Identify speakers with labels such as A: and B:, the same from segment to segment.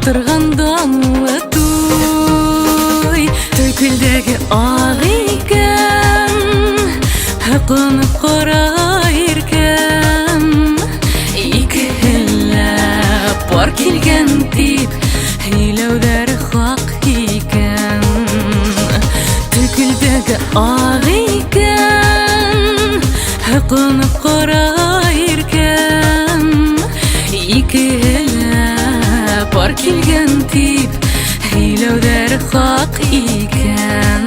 A: Ақтырғандан той күлдегі ақ екен, қонып қарар екен. Екі әлі бар келген тип, ейлеудері хақ екен. Күлдегі ақ екен, қонып қарар екен. Екі әлі бар келген тип, ейлеудері хақ екен.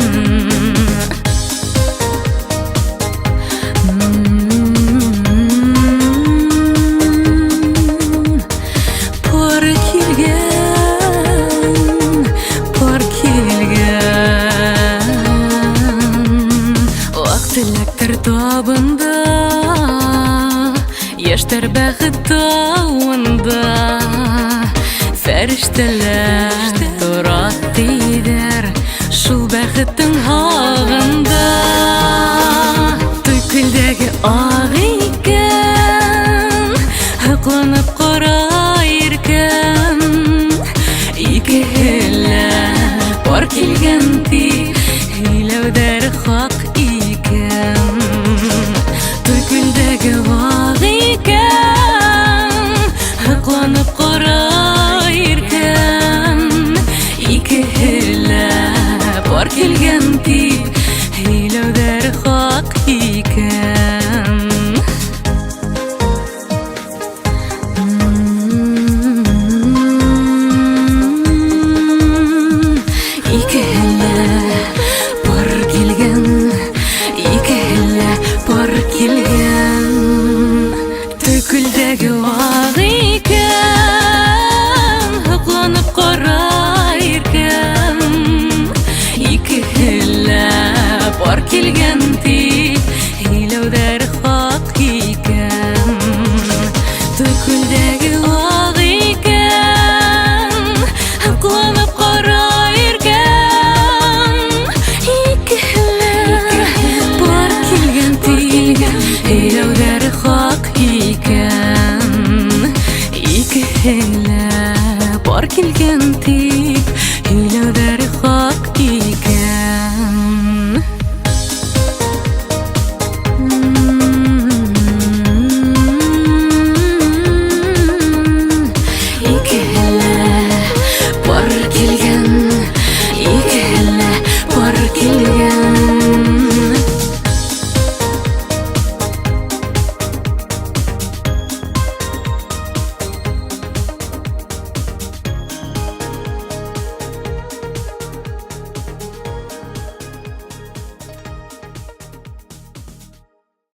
A: Тілектер табында, яштар бәхет тауында, фәрештелер тұрат дейдер шул бәхеттің ағында. Той күлдегі ақ екен, қонып қарар екен. Екі әлі бар келген тип, ейлеудері хақ екен. Той күлдегі ақ екен, қонып қарар екен. Екі әлі бар келген тип, ейлеудері хақ екен. Екі әлі бар келген, екі әлі бар келген. Той күлдегі ақ екен, қонып қарар екен. Екі әлі бар келген тип, ейлеудері хақ екен. Той күлдегі ақ екен, қонып қарар екен. Екі әлі бар келген тип, ейлеудері хақ екен. Екі әлі бар келген тип.